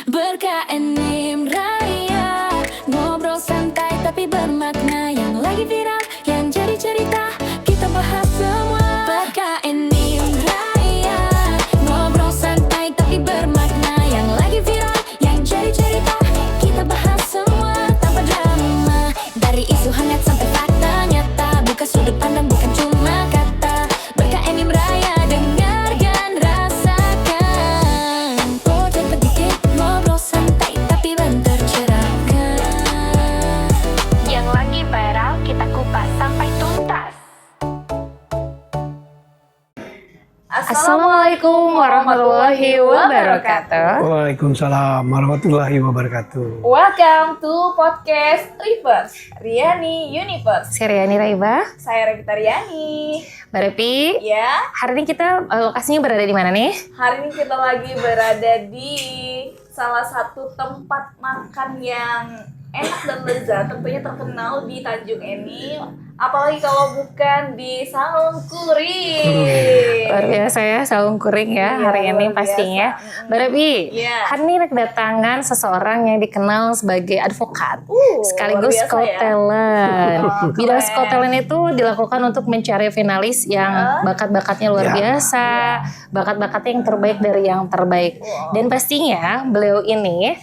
Berkaenim Raya, ngobrol santai tapi bermakna. Yang lagi viral, yang jadi cerita, kita bahas semua. Berkaenim Raya, ngobrol santai tapi bermakna. Yang lagi viral, yang jadi cerita, kita bahas semua tanpa drama. Dari isu hangat sampai fakta nyata, buka sudut pandang bukan cuma kata. Berkaenim Raya, dengarkan rasakan. Podcast sedikit ngobrol santai tapi mentercerahkan. Yang lagi viral kita kupas sampai tuntas. Assalamualaikum warahmatullahi wabarakatuh. Waalaikumsalam warahmatullahi wabarakatuh. Welcome to podcast Reverse Riani Universe. Saya Riani Raiba. Saya Revita Riani. Mbak Repi, Ya, hari ini kita lokasinya berada di mana nih? hari ini kita lagi berada di salah satu tempat makan yang enak dan lezat, tentunya terkenal di Tanjung Enim. Apalagi kalau bukan di Saung Kuring. Luar biasa ya, saung kuring ya Iya, hari ini luar pastinya. biasa. Mbak Repi, Iya. hari ini kedatangan seseorang yang dikenal sebagai advokat. Sekaligus luar biasa Scott ya. Talent. Oh, Bidang keren. Scott Talent itu dilakukan untuk mencari finalis yang bakat-bakatnya luar Ya. biasa, bakat-bakatnya yang terbaik dari yang terbaik. Dan pastinya beliau ini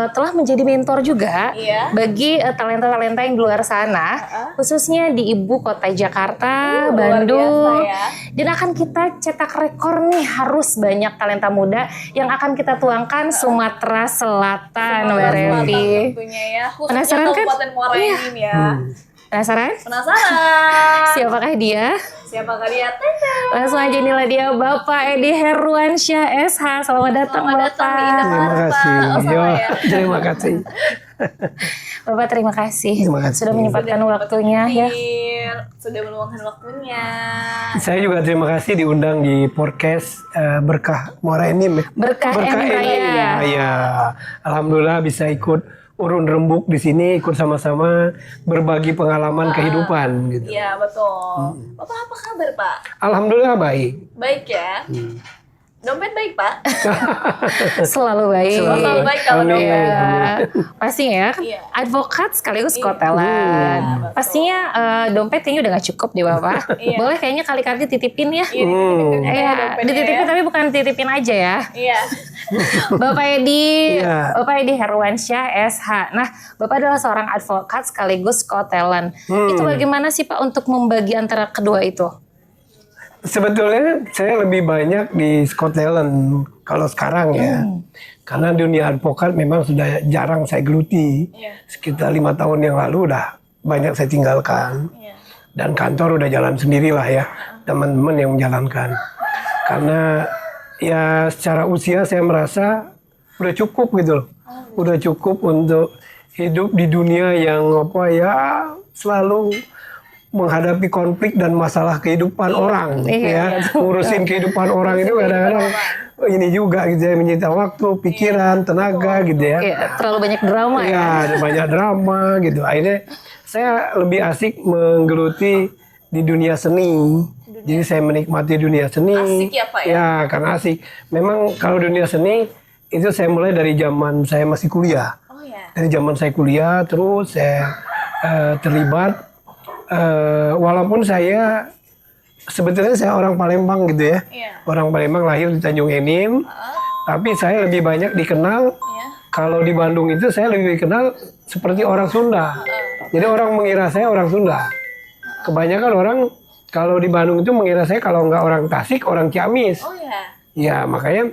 telah menjadi mentor juga Iya. bagi talenta-talenta yang di luar sana, khususnya di ibu kota Jakarta, luar Bandung. biasa ya. Dan akan kita cetak rekor nih, harus banyak talenta muda yang akan kita tuangkan Sumatera Selatan, Mbak Revi. Tentunya ya, khususnya Penasaran kan? Kabupaten Muara Enim ya. Penasaran? Penasaran? Siapakah dia? Siapakah dia? Tentang. Langsung aja inilah dia Bapak Edi Herwansyah SH. Selamat datang Selamat datang di Bapak. Indah Terima kasih. Oh, sama Yo, ya. terima kasih. Bapak terima kasih. Terima kasih. Sudah menyempatkan waktunya ya. Sudah meluangkan waktunya. Saya juga terima kasih diundang di podcast Berkah Muara Enim. Berkah Enim Raya. Ya, alhamdulillah bisa ikut urun rembuk di sini, ikut sama-sama berbagi pengalaman kehidupan gitu. Iya, betul. Bapak apa kabar, Pak? Alhamdulillah baik. Baik ya? Dompet baik, Pak? Selalu baik. Selalu baik kalau Amin. dompet. Ya, pastinya Iya. advokat sekaligus Iya. Scott Talent. betul. Pastinya dompet kayaknya udah gak cukup deh Bapak. Iya. Boleh kayaknya kali-kali dititipin ya. Iya, dititipin ya Iya, dompetnya dititipin ya. tapi bukan titipin aja ya. Iya. Bapak Edi, Iya. Bapak Edi Herwansyah SH. Nah, Bapak adalah seorang advokat sekaligus Scott Talent. Itu bagaimana sih Pak untuk membagi antara kedua itu? Sebetulnya saya lebih banyak di Scott Talent kalau sekarang ya. Karena dunia advokat memang sudah jarang saya geluti. Iya. Sekitar 5 tahun yang lalu udah banyak saya tinggalkan. Iya. Dan kantor udah jalan sendirilah ya. Teman-teman yang menjalankan. Karena ya secara usia saya merasa udah cukup gitu loh. Udah cukup untuk hidup di dunia yang apa ya selalu menghadapi konflik dan masalah kehidupan orang ya. Ngurusin kehidupan orang itu kadang-kadang ini juga gitu ya, menyita waktu, pikiran, tenaga gitu ya. Iya, terlalu banyak drama ya. Ya, ada banyak drama gitu. Akhirnya saya lebih asik menggeluti di dunia seni. Jadi saya menikmati dunia seni. Asik ya, Pak, ya? Ya, karena asik. Memang kalau dunia seni itu saya mulai dari zaman saya masih kuliah. Oh ya. Dari zaman saya kuliah terus saya terlibat. Walaupun saya sebetulnya saya orang Palembang gitu ya. Iya. Orang Palembang, lahir di Tanjung Enim. Tapi saya lebih banyak dikenal Iya. kalau di Bandung itu saya lebih dikenal seperti orang Sunda. Jadi orang mengira saya orang Sunda. Kebanyakan orang kalau di Bandung itu mengira saya kalau nggak orang Tasik, orang Ciamis. Oh ya. Ya makanya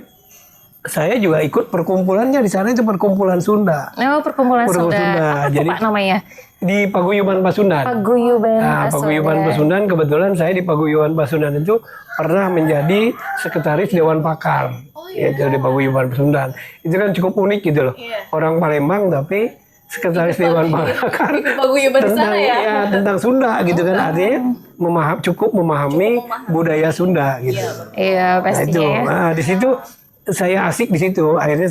saya juga ikut perkumpulannya di sana, itu perkumpulan Sunda. Oh, perkumpulan Perkumpulan Sunda. Sunda. Apa tuh Jadi- Pak namanya? Di Paguyuban Pasundan. Paguyuban Nah, Paguyuban Pasundan, kebetulan saya di Paguyuban Pasundan itu pernah menjadi sekretaris Dewan Pakar. Yaitu di Paguyuban Pasundan. Itu kan cukup unik gitu loh. Iya. Orang Palembang tapi sekretaris Dewan Pakar Paguyuban di sana ya. tentang Sunda gitu kan. Artinya cukup memahami budaya Sunda gitu. Iya, Nah, itu. pastinya ya. Nah, di situ saya asik di situ. Akhirnya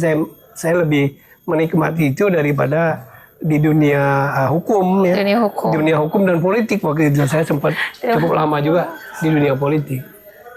saya lebih menikmati itu daripada di dunia hukum ya. Dunia hukum. Dunia hukum dan politik waktu itu saya sempat cukup lama juga di dunia politik.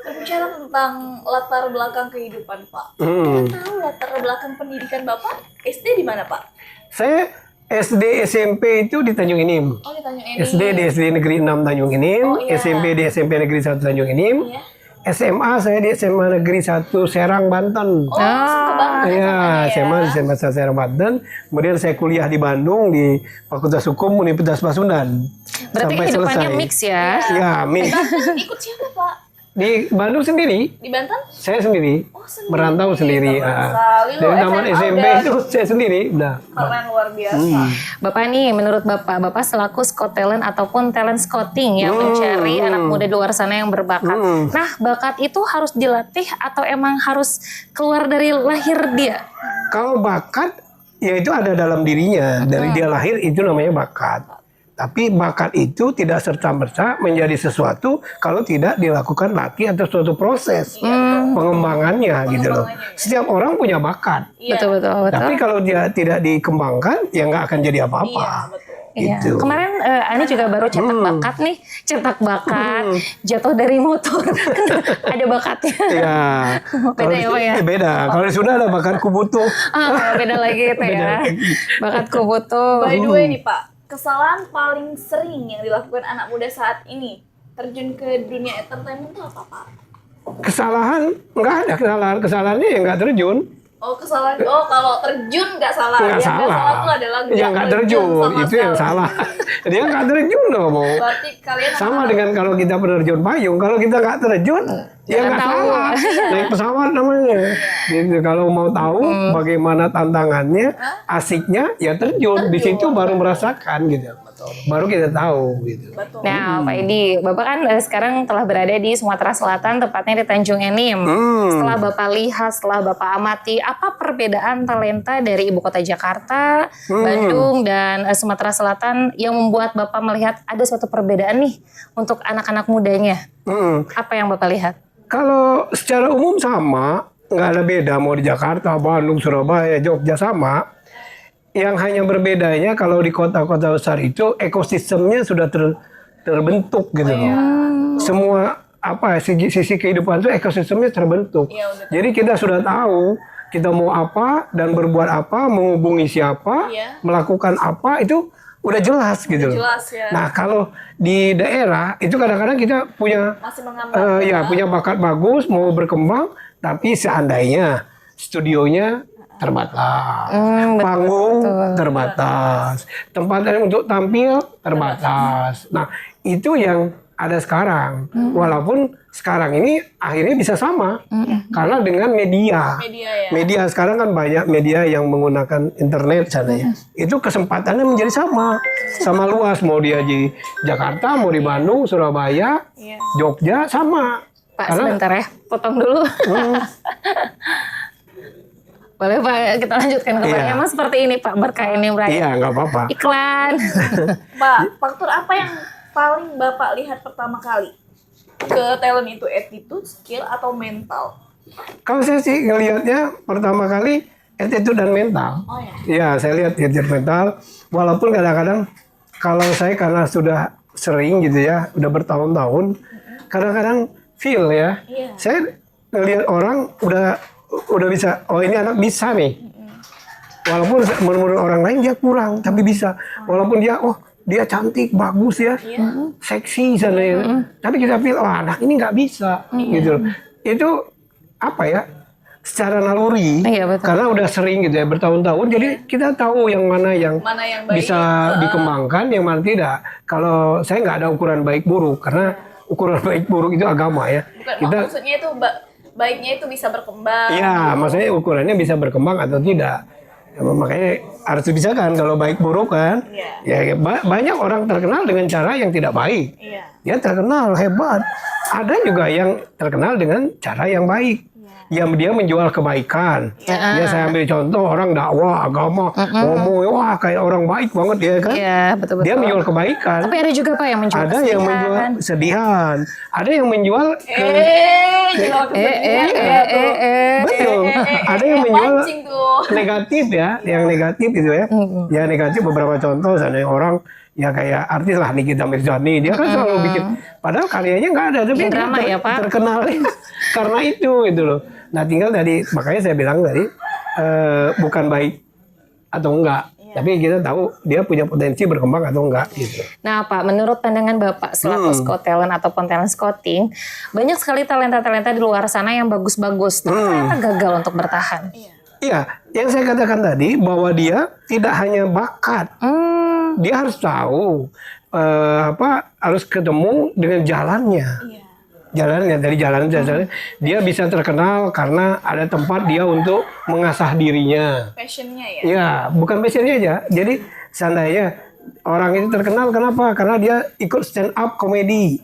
Berbicara tentang latar belakang kehidupan Pak. Hmm. Kita tahu latar belakang pendidikan Bapak SD di mana Pak? Saya SD SMP itu di Tanjung Inim. Oh di Tanjung Ini. SD di SD Negeri 6 Tanjung Inim, Oh, iya. SMP di SMP Negeri 1 Tanjung Inim, Iya. SMA saya di SMA Negeri 1 Serang Banten. Oh langsung ke Banten Iya, SMA-nya SMA di SMA 1 Serang Banten. Kemudian saya kuliah di Bandung di Fakultas Hukum Universitas Pasundan. Berarti Sampai kehidupannya selesai. mix ya. Ya, mix. Banten ikut siapa Pak? Di Bandung sendiri, Di Banten? saya sendiri. Oh sendiri. Merantau sendiri. Keren sekali loh. Dari taman SMA SMP udah itu saya sendiri. Udah. keren luar biasa. Bapak nih, menurut Bapak selaku Scott Talent ataupun talent scouting yang mencari anak muda di luar sana yang berbakat. Nah, bakat itu harus dilatih atau emang harus keluar dari lahir dia? Kalau bakat, ya itu ada dalam dirinya. Dari dia lahir itu namanya bakat. Tapi bakat itu tidak serta-merta menjadi sesuatu kalau tidak dilakukan latih atau suatu proses pengembangannya gitu loh. Setiap orang punya bakat. Iya. Betul. Tapi kalau dia tidak dikembangkan, ya nggak akan jadi Iya apa-apa. betul. Iya. Gitu. Kemarin Ani juga baru cetak bakat nih, cetak bakat, jatuh dari motor, ada bakatnya. Ya. Beda ya, Pak ya? Beda. Kalau sudah ada bakat kubutuh. Beda lagi itu ya. Bakatku butuh. By the way nih Pak, kesalahan paling sering yang dilakukan anak muda saat ini terjun ke dunia entertainment itu apa Pak? Kesalahan nggak ada kesalahan. Kesalahannya ya nggak terjun. Oh kesalahan, oh kalau terjun nggak salah. Nggak Yang nggak salah. salah tuh adalah Yang nggak terjun sama itu yang sekali. salah. Dia nggak terjun dong mau. Berarti kalian Sama dengan kalau kita penerjun payung, kalau kita nggak terjun, ya nggak tahu. salah. Naik pesawat namanya. Gitu. Kalau mau tahu bagaimana tantangannya, asiknya, ya terjun. Di situ baru merasakan gitu. Baru kita tahu gitu. betul. Nah, Pak Edi, Bapak kan sekarang telah berada di Sumatera Selatan, tepatnya di Tanjung Enim. Setelah Bapak lihat, setelah Bapak amati, apa perbedaan talenta dari ibu kota Jakarta, Bandung, dan Sumatera Selatan yang membuat Bapak melihat ada suatu perbedaan nih untuk anak-anak mudanya? Apa yang Bapak lihat? Kalau secara umum sama, nggak ada beda mau di Jakarta, Bandung, Surabaya, Jogja sama. Yang hanya berbedanya kalau di kota-kota besar itu ekosistemnya sudah terbentuk gitu loh. Semua apa sisi kehidupan itu ekosistemnya terbentuk. Iya, udah. Jadi kita sudah tahu kita mau apa dan berbuat apa, menghubungi siapa, Iya. melakukan apa itu udah jelas gitu loh. Jelas ya. Nah kalau di daerah itu kadang-kadang kita punya Masih mengambang. ya punya bakat bagus mau berkembang tapi seandainya studionya terbatas, panggung terbatas, tempat untuk tampil terbatas. Nah itu yang ada sekarang. Walaupun sekarang ini akhirnya bisa sama karena dengan media. Media ya. Media sekarang kan banyak media yang menggunakan internet sana ya. Itu kesempatannya menjadi sama luas mau dia di Jakarta, mau di Bandung, Surabaya, Iya. Jogja sama. Pak, Karena sebentar ya, potong dulu. Boleh Pak, kita lanjutkan ke Pak. Iya. Emang seperti ini Pak, berkah ini berarti. iya nggak apa-apa. Iklan. Pak, faktor apa yang paling Bapak lihat pertama kali ke talent itu? Attitude, skill, atau mental? Kalau saya sih ngelihatnya pertama kali attitude dan mental. Oh ya. Iya, saya lihat attitude mental. Walaupun kadang-kadang kalau saya karena sudah sering gitu ya, udah bertahun-tahun, kadang-kadang feel ya. Iya. Saya ngelihat orang udah bisa, oh ini anak bisa nih. Walaupun menurut orang lain dia kurang, tapi bisa. Walaupun dia cantik, bagus ya, seksi sana ya. Tapi kita feel, oh anak ini nggak bisa, gitu. Itu apa ya? Secara naluri, Iya, betul. karena udah sering gitu ya bertahun-tahun, jadi kita tahu yang mana yang Mana yang baik? bisa dikembangkan, yang mana tidak. Kalau saya nggak ada ukuran baik buruk, karena ukuran baik buruk itu agama ya. Bukan, Kita, maksudnya itu baiknya itu bisa berkembang. ya maksudnya ukurannya bisa berkembang atau tidak. Ya, makanya harus dipisahkan kalau baik buruk kan. Iya. Ya, banyak orang terkenal dengan cara yang tidak baik. Iya. Dia terkenal hebat. Ada juga yang terkenal dengan cara yang baik. Yang dia menjual kebaikan. Ya saya ambil contoh orang dakwah agama, ngomong wah kayak orang baik banget ya kan. Iya, betul-betul. Dia menjual kebaikan. Tapi ada juga Pak yang menjual Ada yang menjual kesedihan. kesedihan. Ada yang menjual Jual kesedihan. betul. Ada yang menjual Mancing tuh. negatif ya, yang negatif itu ya. Ya negatif beberapa contoh sana orang ya kayak artis lah Nikita Mirzani, dia kan selalu bikin, padahal karyanya nggak ada, tapi Bikin drama ya, Pak? terkenal karena itu gitu loh. Nah tinggal makanya saya bilang tadi bukan baik atau enggak, tapi kita tahu dia punya potensi berkembang atau enggak gitu. Nah Pak, menurut pandangan Bapak selaku scout talent ataupun talent scouting, banyak sekali talenta-talenta di luar sana yang bagus-bagus, tapi ternyata gagal untuk bertahan. Iya, yang saya katakan tadi bahwa dia tidak hanya bakat, dia harus tahu harus ketemu dengan jalannya. Jalannya dari jalan dia bisa terkenal karena ada tempat dia untuk mengasah dirinya. Passionnya ya. Ya, bukan passionnya aja. Jadi seandainya orang itu terkenal kenapa? Karena dia ikut stand up komedi.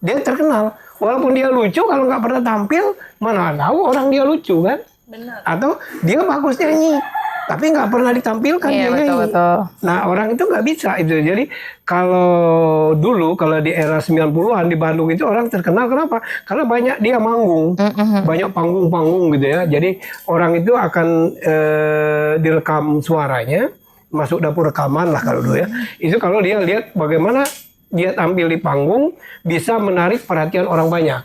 Dia terkenal, walaupun dia lucu kalau nggak pernah tampil, mana tahu orang dia lucu kan? Benar. Atau dia bagus nyanyi, tapi nggak pernah ditampilkan dia nyanyi. Betul. Nah orang itu nggak bisa itu. Jadi kalau dulu, kalau di era 90-an di Bandung itu orang terkenal kenapa? Karena banyak dia manggung, banyak panggung-panggung gitu ya. Jadi orang itu akan direkam suaranya, masuk dapur rekaman lah kalau dulu ya. Itu kalau dia lihat bagaimana dia tampil di panggung bisa menarik perhatian orang banyak.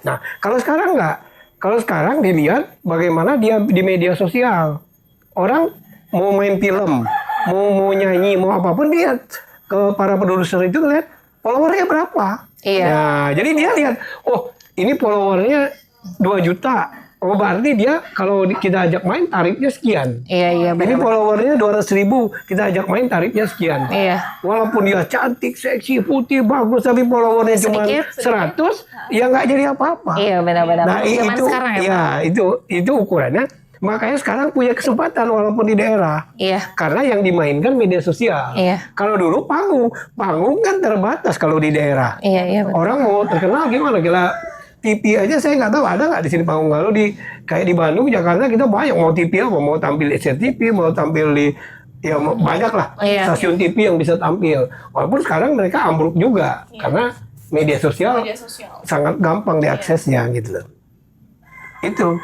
Nah kalau sekarang nggak. Kalau sekarang dilihat bagaimana dia di media sosial. Orang mau main film, mau nyanyi, mau apapun, lihat ke para produser itu lihat followernya berapa. Iya. Nah, jadi dia lihat, oh ini followernya 2 juta. Oh berarti dia kalau kita ajak main tarifnya sekian. Iya, Ini benar. followernya 200.000, kita ajak main tarifnya sekian. Iya. Walaupun dia cantik, seksi, putih, bagus, tapi followernya cuma Sedikit. 100, ya nggak jadi apa-apa. Iya, benar-benar. Nah Zaman itu, sekarang ya, Pak? ya itu ukurannya. Makanya sekarang punya kesempatan walaupun di daerah. Iya. Karena yang dimainkan media sosial. Iya. Kalau dulu panggung kan terbatas kalau di daerah. Iya, betul. Orang mau terkenal gimana? Gila TV aja saya nggak tahu ada nggak di sini panggung. Kalau kayak di Bandung, Jakarta kita banyak mau TV apa, mau tampil di SCTV, mau tampil di banyak lah stasiun TV yang bisa tampil. Walaupun sekarang mereka ambruk juga karena media sosial sangat gampang diaksesnya gitu loh. Itu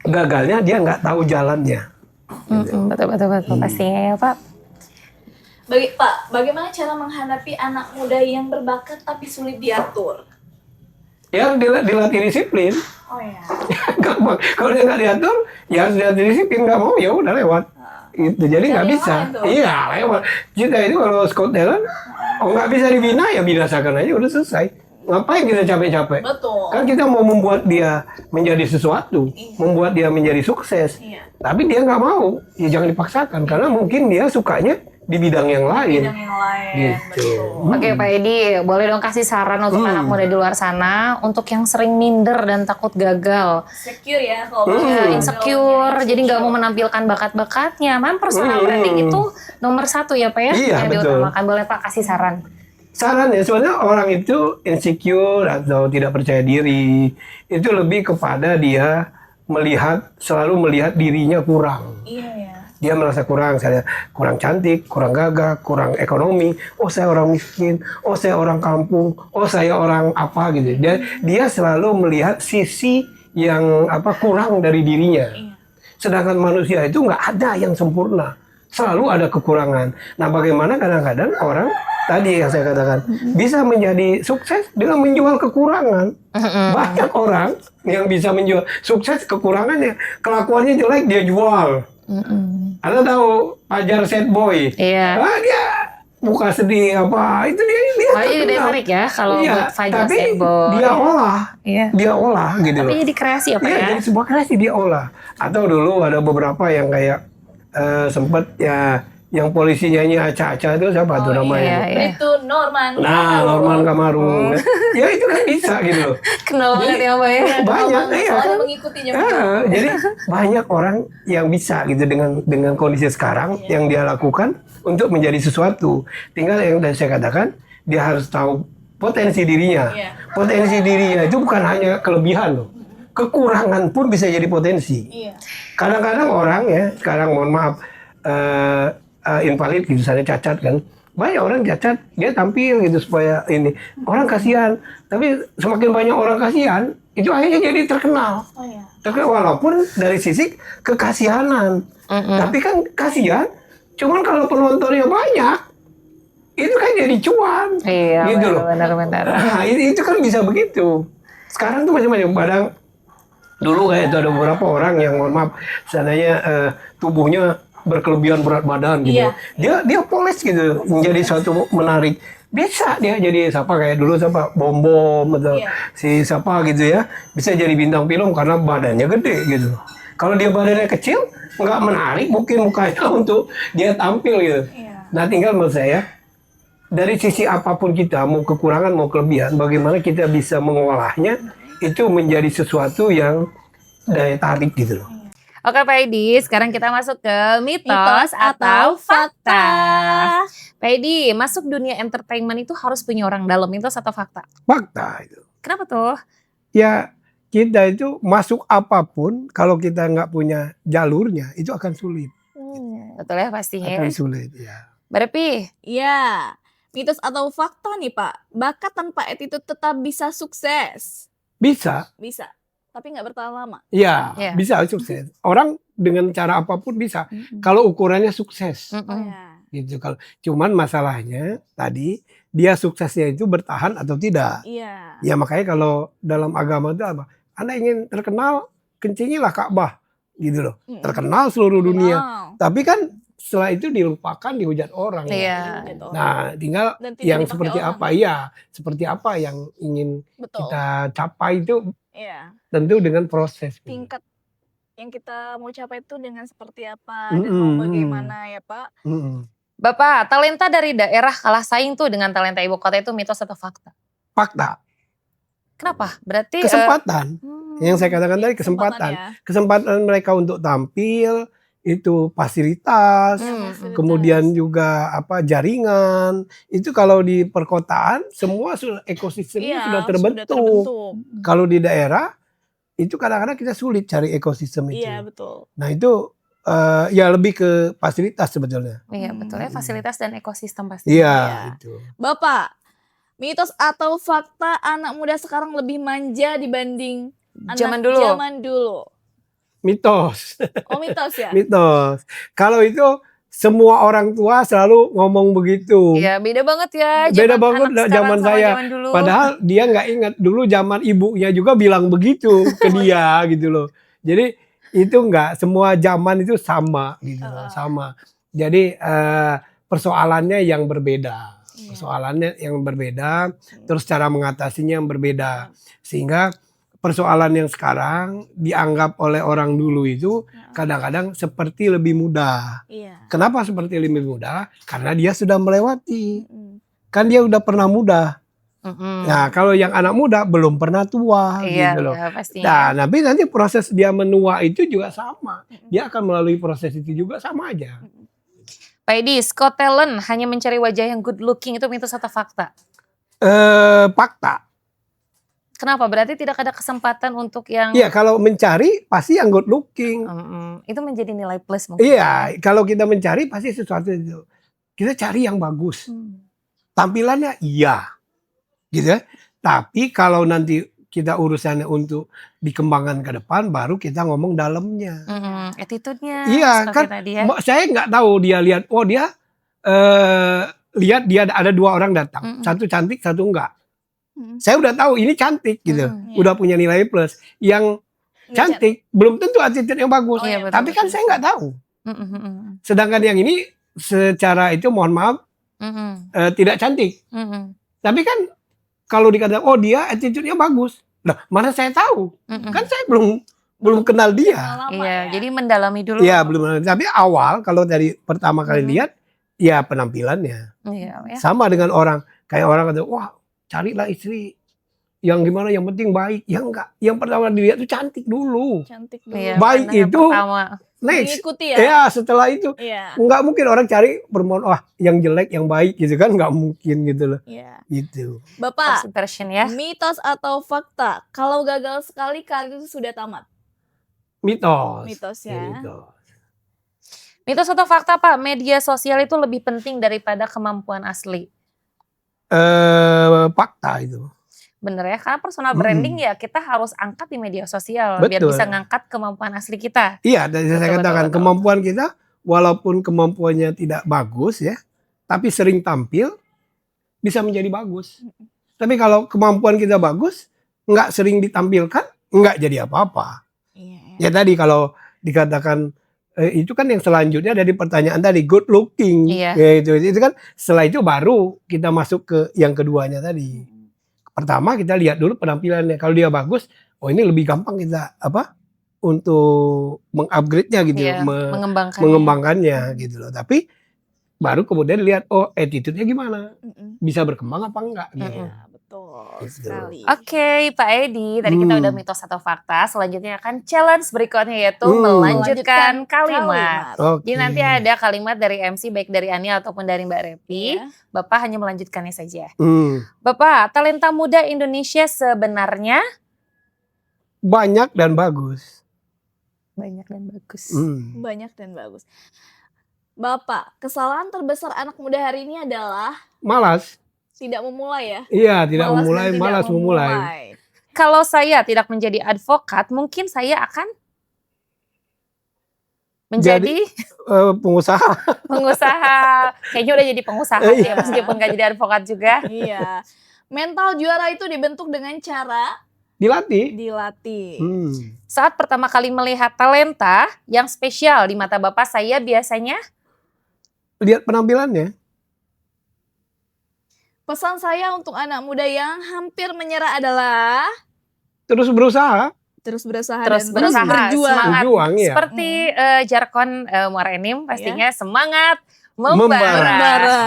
gagalnya dia nggak tahu jalannya. Betul pastinya ya Pak. Pak, bagaimana cara menghadapi anak muda yang berbakat tapi sulit diatur? Ya dilatih disiplin. Oh ya. Gampang. Kalau dia nggak diatur, ya harus dilatih disiplin. Nggak mau ya udah lewat. Itu jadi nggak bisa. Iya lewat. Kita itu kalau scout talent, nggak bisa dibina ya binasakan aja udah selesai. Ngapain kita capek-capek? Betul. Kan kita mau membuat dia menjadi sesuatu, membuat dia menjadi sukses. Tapi dia nggak mau, ya jangan dipaksakan karena mungkin dia sukanya di bidang yang lain. Gitu. Oke Pak Edi, boleh dong kasih saran untuk anak muda di luar sana untuk yang sering minder dan takut gagal. Secure ya kalau Insecure, jadi nggak mau menampilkan bakat-bakatnya. Memang personal branding itu nomor 1 ya Pak ya? Iya, yang betul. diutamakan. Boleh Pak kasih saran? Saran ya, sebenarnya orang itu insecure atau tidak percaya diri, itu lebih kepada dia selalu melihat dirinya kurang. Iya ya. Dia merasa kurang, saya kurang cantik, kurang gagah, kurang ekonomi. Oh saya orang miskin, oh saya orang kampung, oh saya orang apa gitu. Dia selalu melihat sisi yang kurang dari dirinya. Sedangkan manusia itu nggak ada yang sempurna, selalu ada kekurangan. Nah bagaimana kadang-kadang orang tadi yang saya katakan bisa menjadi sukses dengan menjual kekurangan. Banyak orang yang bisa menjual sukses kekurangannya, kelakuannya jelek dia jual. Anda tahu Fajar Sad Boy? Iya. Dia muka sedih apa itu dia Ini menarik ya kalau buat Fajar Sad Boy. Dia olah, dia olah gitu. Tapi jadi kreasi apa ya? Jadi sebuah kreasi dia olah. Atau dulu ada beberapa yang kayak sempat ya yang polisi nyanyi acak-acak itu siapa tuh namanya? Itu Norman. Nah, Norman Kamaru. Ya itu kan bisa gitu loh. Kenal banget ya Pak ya? Banyak ya kan. Mengikutinya. Jadi banyak orang yang bisa gitu dengan kondisi sekarang yang dia lakukan untuk menjadi sesuatu. Tinggal yang tadi saya katakan, dia harus tahu potensi dirinya. Potensi dirinya itu bukan hanya kelebihan loh. Kekurangan pun bisa jadi potensi. Kadang-kadang orang ya, sekarang mohon maaf, invalid gitu, misalnya cacat kan. Banyak orang cacat, dia tampil gitu supaya ini. Orang kasihan, tapi semakin banyak orang kasihan, itu akhirnya jadi terkenal. Terkenal walaupun dari sisi kekasihanan. Tapi kan kasihan, cuman kalau penontonnya banyak, itu kan jadi cuan. Iya, Gitu loh. benar-benar. Nah, itu kan bisa begitu. Sekarang tuh macam-macam. Kadang dulu kayak itu ada beberapa orang yang mohon maaf, seandainya tubuhnya berkelebihan berat badan gitu. Dia poles gitu, menjadi suatu menarik. Bisa dia jadi siapa kayak dulu siapa Bom atau si siapa gitu ya, bisa jadi bintang film karena badannya gede gitu. Kalau dia badannya kecil, nggak menarik mungkin mukanya untuk dia tampil gitu. Nah tinggal menurut saya dari sisi apapun kita, mau kekurangan mau kelebihan, bagaimana kita bisa mengolahnya itu menjadi sesuatu yang daya tarik gitu loh. Oke Pak Edi, sekarang kita masuk ke mitos atau fakta. Pak Edi, masuk dunia entertainment itu harus punya orang dalam, mitos atau fakta? Fakta itu. Kenapa tuh? Ya kita itu masuk apapun kalau kita nggak punya jalurnya itu akan sulit. Betul ya pastinya. Akan sulit ya. Berarti Ya, mitos atau fakta nih Pak, bakat tanpa attitude tetap bisa sukses. Bisa. Bisa, tapi nggak bertahan lama. Ya, Ya. bisa sukses. Orang dengan cara apapun bisa. Kalau ukurannya sukses. Gitu kalau cuman masalahnya tadi dia suksesnya itu bertahan atau tidak. Iya. Ya makanya kalau dalam agama itu apa? Anda ingin terkenal, kencingilah Ka'bah gitu loh. Terkenal seluruh dunia. Wow. Tapi kan setelah itu dilupakan, dihujat orang. Iya. Gitu. Nah, tinggal Dan tidak yang dipakai seperti orang. apa? Iya, seperti apa yang ingin Betul. kita capai itu Iya. tentu dengan proses. Tingkat yang kita mau capai itu dengan seperti apa dan mau bagaimana ya Pak. Bapak, talenta dari daerah kalah saing tuh dengan talenta ibu kota itu mitos atau fakta? Fakta, Kenapa? Berarti kesempatan. Yang saya katakan tadi kesempatan. ya. Kesempatan mereka untuk tampil itu fasilitas, kemudian juga apa jaringan. Itu kalau di perkotaan semua sudah ekosistemnya sudah terbentuk. Kalau di daerah itu kadang-kadang kita sulit cari ekosistem itu. Iya betul. Nah itu ya lebih ke fasilitas sebetulnya. Iya betul ya, fasilitas dan ekosistem pasti. Iya itu. Bapak, mitos atau fakta anak muda sekarang lebih manja dibanding Zaman anak dulu. zaman dulu? Mitos. Oh mitos ya? Mitos. Kalau itu semua orang tua selalu ngomong begitu. Iya, beda banget ya. Beda zaman banget anak sekarang zaman sama saya. zaman dulu. Padahal dia nggak ingat dulu zaman ibunya juga bilang begitu ke dia gitu loh. Jadi itu nggak semua zaman itu sama gitu loh, sama. Jadi persoalannya yang berbeda. Persoalannya yang berbeda, terus cara mengatasinya yang berbeda. Sehingga persoalan yang sekarang dianggap oleh orang dulu itu kadang-kadang seperti lebih mudah. Iya. Kenapa seperti lebih mudah? Karena dia sudah melewati. Kan dia udah pernah muda. Nah, kalau yang anak muda belum pernah tua Iya, gitu loh. iya, pastinya. Nah, tapi nanti proses dia menua itu juga sama. Dia akan melalui proses itu juga sama aja. Pak Edi, Scott Talent hanya mencari wajah yang good looking itu mitos atau fakta? Fakta. Kenapa? Berarti tidak ada kesempatan untuk yang Iya, kalau mencari pasti yang good looking. itu menjadi nilai plus mungkin. Iya, kalau kita mencari pasti sesuatu itu. Kita cari yang bagus. Tampilannya iya. Gitu ya. Tapi kalau nanti kita urusannya untuk dikembangkan ke depan, baru kita ngomong dalamnya. Attitude-nya. Iya seperti kan, tadi ya. saya nggak tahu dia lihat, oh dia lihat dia ada dua orang datang, satu cantik, satu enggak. Saya udah tahu ini cantik gitu, udah punya nilai plus. Yang cantik belum tentu attitude yang bagus, Iya, betul, tapi kan betul. saya nggak tahu. Sedangkan yang ini secara itu mohon maaf tidak cantik, tapi kan kalau dikatakan oh dia attitude-nya bagus, nah mana saya tahu, kan saya belum kenal dia. Iya, jadi mendalami dulu. Iya belum, tapi awal kalau dari pertama kali lihat, ya penampilannya Iya, ya. sama dengan orang kayak orang kata, wah carilah istri yang gimana, yang penting baik. Ya enggak, yang pertama dilihat itu cantik dulu. Cantik dulu. Iya, Baik pandangan itu pertama. Next, Diikuti ya? ya setelah itu Iya. enggak mungkin orang cari bermohon, wah yang jelek, yang baik gitu kan, enggak mungkin gitu loh. Iya. Gitu. Bapak, First impression ya. mitos atau fakta? Kalau gagal sekali karir itu sudah tamat. Mitos. Mitos ya. Mitos. Mitos atau fakta Pak, media sosial itu lebih penting daripada kemampuan asli. Fakta itu. Bener ya, karena personal branding ya kita harus angkat di media sosial biar Betul. bisa ngangkat kemampuan asli kita. Iya, dan saya Betul, katakan betul. kemampuan kita walaupun kemampuannya tidak bagus ya, tapi sering tampil bisa menjadi bagus. Tapi kalau kemampuan kita bagus, nggak sering ditampilkan, nggak jadi apa-apa. Iya. Ya tadi kalau dikatakan itu kan yang selanjutnya dari pertanyaan tadi good looking, Iya. ya, itu kan setelah itu baru kita masuk ke yang keduanya tadi. Pertama kita lihat dulu penampilannya, kalau dia bagus, oh ini lebih gampang kita untuk mengupgrade-nya gitu, Iya, mengembangkannya gitu loh. Tapi baru kemudian lihat oh attitude-nya gimana, Mm-mm. bisa berkembang apa enggak gitu. Iya, betul Gitu. sekali. Oke, Pak Edi, tadi kita udah mitos atau fakta. Selanjutnya akan challenge berikutnya yaitu melanjutkan kalimat. Oke. Jadi nanti ada kalimat dari MC baik dari Ani ataupun dari Mbak Repi. Iya. Bapak hanya melanjutkannya saja. Hmm, Bapak, talenta muda Indonesia sebenarnya banyak dan bagus. banyak dan bagus. Banyak dan bagus. Bapak, kesalahan terbesar anak muda hari ini adalah Malas. tidak memulai ya. Iya, tidak Malas memulai, dan tidak malas memulai. Kalau saya tidak menjadi advokat, mungkin saya akan menjadi Pengusaha. pengusaha. Kayaknya udah jadi pengusaha Iya. ya, meskipun gak jadi advokat juga. Iya. Mental juara itu dibentuk dengan cara Dilatih. dilatih. Saat pertama kali melihat talenta yang spesial di mata Bapak, saya biasanya Lihat penampilannya. Pesan saya untuk anak muda yang hampir menyerah adalah Terus berusaha. terus berusaha terus dan terus berusaha, berjuang. semangat. Berjuang, iya. Seperti jargon Muara Enim, pastinya semangat membara. Membara.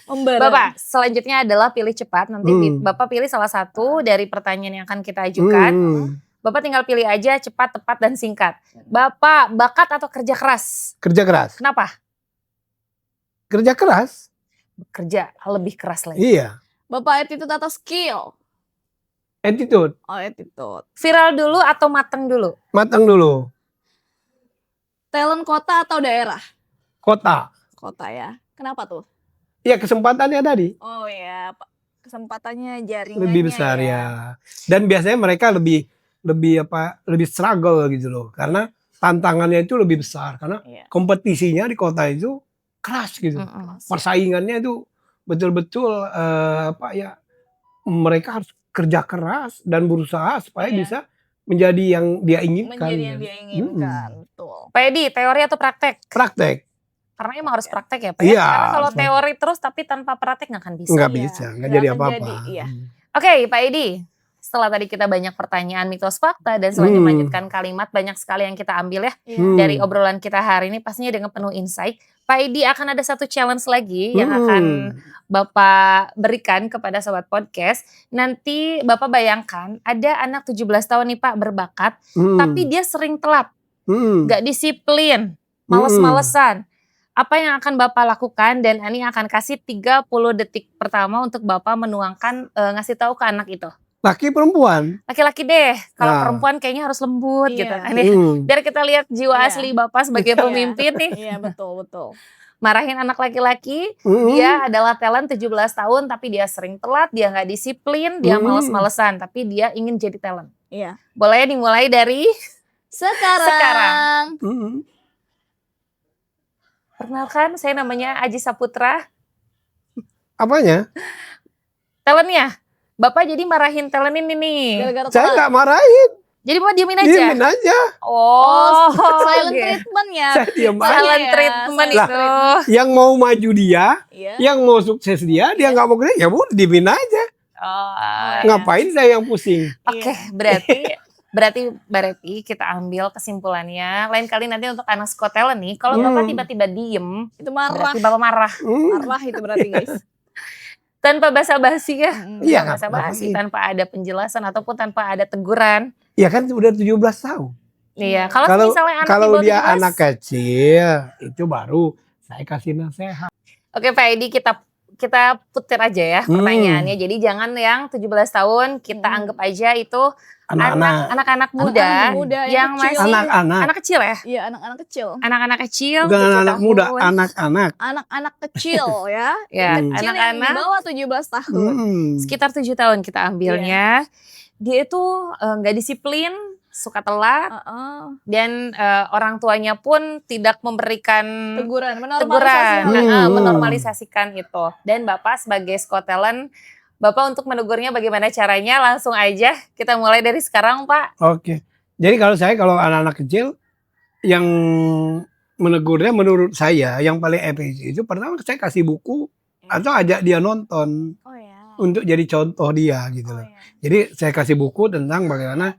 Membara. Bapak, selanjutnya adalah pilih cepat. Nanti Bapak pilih salah satu dari pertanyaan yang akan kita ajukan. Bapak tinggal pilih aja cepat, tepat, dan singkat. Bapak, bakat atau kerja keras? Kerja keras. Kenapa? Kerja keras. Kerja lebih keras lagi. Iya. Bapak attitude atau skill? Attitude. Oh, attitude. Viral dulu atau mateng dulu? Matang dulu. Talent kota atau daerah? Kota. Kota ya. Kenapa tuh? Iya, kesempatannya tadi. Oh ya, kesempatannya jaringannya Lebih besar ya. Dan biasanya mereka lebih struggle gitu loh. Karena tantangannya itu lebih besar. Karena Iya. kompetisinya di kota itu keras gitu. Persaingannya itu betul-betul mereka harus kerja keras dan berusaha supaya Iya. bisa menjadi yang dia inginkan. Menjadi yang dia inginkan. Betul. Pak Edi, teori atau praktek? Praktek. Karena emang harus praktek ya Pak. Iya. Karena kalau teori terus tapi tanpa praktek nggak akan bisa. Nggak Iya. bisa, nggak Nggak jadi akan apa-apa. jadi, iya. Oke Pak Edi, setelah tadi kita banyak pertanyaan mitos fakta dan selanjutnya melanjutkan kalimat, banyak sekali yang kita ambil ya Iya. dari obrolan kita hari ini, pastinya dengan penuh insight. Pak Edi akan ada satu challenge lagi yang akan Bapak berikan kepada Sobat Podcast. Nanti Bapak bayangkan ada anak 17 tahun nih Pak berbakat, tapi dia sering telat, gak disiplin, males-malesan. Apa yang akan Bapak lakukan, dan Ani akan kasih 30 detik pertama untuk Bapak menuangkan, ngasih tahu ke anak itu. Laki perempuan. Laki-laki deh, kalau Nah. perempuan kayaknya harus lembut Iya. gitu. Ini biar kita lihat jiwa Iya. asli Bapak sebagai Iya. pemimpin nih. Iya, betul, betul. Marahin anak laki-laki, dia adalah talent 17 tahun tapi dia sering telat, dia nggak disiplin, dia males-malesan, tapi dia ingin jadi talent. Iya. Boleh dimulai dari Sekarang. perkenalkan, saya namanya Aji Saputra. Apanya? Talentnya, Bapak jadi marahin talent ini nih. Gara-gara Saya telat. nggak marahin. Jadi mau diemin aja? Diemin aja. Oh, silent oke. treatment ya. Saya diem aja. Silent Iya, treatment silent itu. Yang mau maju dia, Iya. yang mau sukses dia nggak mau kerja, ya udah diemin aja. Oh, Ngapain saya yang pusing? Oke, berarti Mbak Repi kita ambil kesimpulannya. Lain kali nanti untuk anak Talent nih, kalau Bapak tiba-tiba diem, Itu marah. berarti Bapak marah. Marah itu berarti guys. Tanpa basa-basi ya. Iya, Tanpa basa-basi, ngapain? tanpa ada penjelasan ataupun tanpa ada teguran. Ya kan udah 17 tahun. Iya, kalau misalnya anak di Kalau bawah dia 17. anak kecil, itu baru saya kasih nasihat. Oke Pak Edi, kita putar aja ya pertanyaannya. Jadi jangan yang 17 tahun kita anggap aja itu anak-anak muda, Anak-anak muda yang yang kecil. masih Anak-anak. anak kecil ya. Iya, anak-anak kecil. Anak-anak kecil, Bukan 7 anak muda, tahun. anak-anak. Anak-anak kecil ya. Ya, Kecil yang di anak-anak bawah 17 tahun. sekitar 7 tahun kita ambilnya. Dia itu nggak disiplin, suka telat, dan orang tuanya pun tidak memberikan Teguran, teguran, Hmm. menormalisasikan itu. Dan Bapak sebagai Scott Talent, Bapak untuk menegurnya bagaimana caranya? Langsung aja kita mulai dari sekarang, Pak. Oke. Jadi kalau anak-anak kecil yang menegurnya menurut saya yang paling efektif itu pertama saya kasih buku atau ajak dia nonton Oh ya. untuk jadi contoh dia gitu loh. Jadi saya kasih buku tentang bagaimana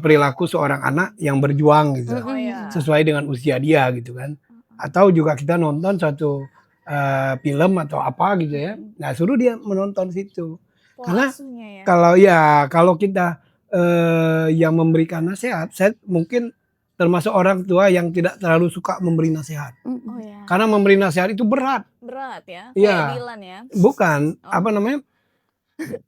perilaku seorang anak yang berjuang gitu loh. Oh ya. Sesuai dengan usia dia gitu kan. Atau juga kita nonton suatu film atau apa gitu ya. Nah, suruh dia menonton situ. Karena Asuhnya ya. kalau kita yang memberikan nasihat, saya mungkin termasuk orang tua yang tidak terlalu suka memberi nasihat. Oh ya. Karena memberi nasihat itu berat. Berat ya. Iya. Kayak Dilan ya. Bukan, apa namanya?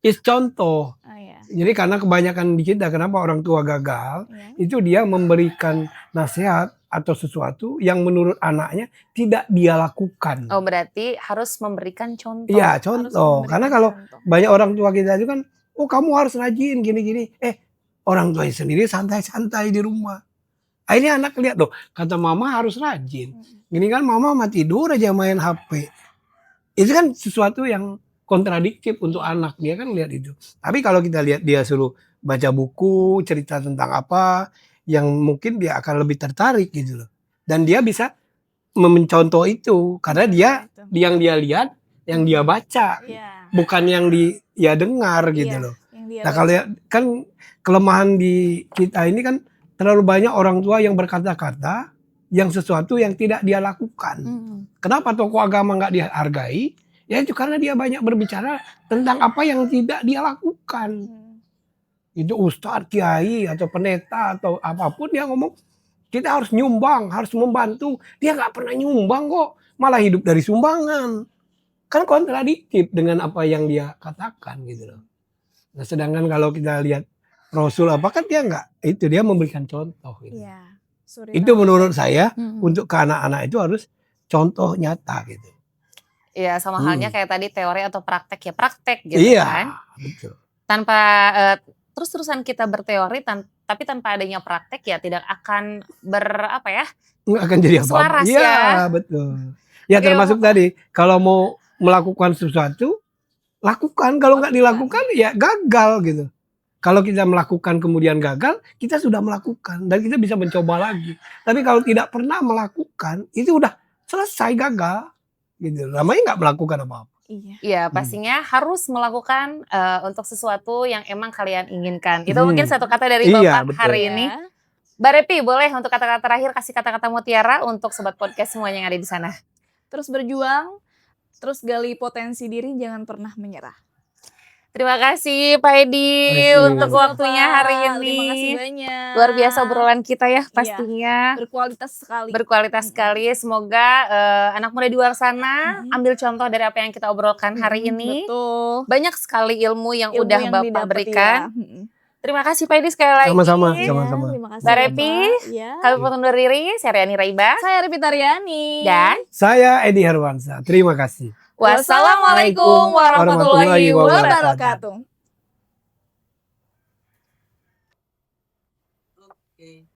Is contoh. Oh ya. Jadi karena kebanyakan di kita kenapa orang tua gagal, Ya. itu dia memberikan nasihat atau sesuatu yang menurut anaknya tidak dia lakukan. Oh, berarti harus memberikan contoh. Iya, contoh. Karena kalau banyak orang tua kita itu kan, oh kamu harus rajin gini-gini. Orang tuanya sendiri santai-santai di rumah. Akhirnya anak lihat loh, kata mama harus rajin. Gini kan mama mati tidur aja main HP. Itu kan sesuatu yang kontradiktif untuk anak. Dia kan lihat itu. Tapi kalau kita lihat dia suruh baca buku, cerita tentang apa, yang mungkin dia akan lebih tertarik gitu loh. Dan dia bisa mencontoh itu. Karena yang dia lihat, yang dia baca. Iya. Bukan yang dia dengar gitu Iya, loh. yang dia Nah kalau kan kelemahan di kita ini kan terlalu banyak orang tua yang berkata-kata yang sesuatu yang tidak dia lakukan. Kenapa tokoh agama nggak dihargai? Ya itu karena dia banyak berbicara tentang apa yang tidak dia lakukan. Itu ustadz, kiai atau pendeta atau apapun dia ngomong kita harus nyumbang, harus membantu. Dia nggak pernah nyumbang kok, malah hidup dari sumbangan. Kan kontradiktif dengan apa yang dia katakan gitu loh. Nah sedangkan kalau kita lihat Rasul apa kan dia nggak, itu dia memberikan contoh gitu. Iya. Itu menurut saya untuk ke anak-anak itu harus contoh nyata gitu. Iya, sama halnya kayak tadi teori atau praktek ya praktek gitu Iya, kan. betul. Tanpa terus-terusan kita berteori tapi tanpa adanya praktek ya tidak akan Nggak akan jadi apa-apa. selaras Iya, ya. betul. Ya Oke, termasuk Bapak. tadi kalau mau melakukan sesuatu lakukan, kalau nggak dilakukan ya gagal gitu. Kalau kita melakukan kemudian gagal, kita sudah melakukan dan kita bisa mencoba lagi. Tapi kalau tidak pernah melakukan, itu udah selesai gagal. Gitu. Namanya nggak melakukan apa-apa. Iya. Iya, pastinya harus melakukan untuk sesuatu yang emang kalian inginkan. Itu mungkin satu kata dari Iya, Bapak betul. hari ini. Mbak Repi, boleh untuk kata-kata terakhir kasih kata-kata mutiara untuk sobat podcast semuanya yang ada di sana. Terus berjuang, terus gali potensi diri, jangan pernah menyerah. Terima kasih Pak Edi Terima kasih. untuk waktunya hari ini. Terima kasih banyak. Luar biasa obrolan kita ya pastinya. Berkualitas sekali. Berkualitas sekali. Semoga anak muda di luar sana ambil contoh dari apa yang kita obrolkan hari ini. Betul. Banyak sekali ilmu yang Ilmu udah yang Bapak didapat, berikan. ya. Terima kasih Pak Edi sekali lagi. Sama-sama. Terima kasih. Mbak Repi, Ya. kami pun undur diri. Saya Riani Raiba. Saya Repi Taryani. Dan Saya Edi Herwansa. Terima kasih. wassalamualaikum warahmatullahi wabarakatuh. wabarakatuh.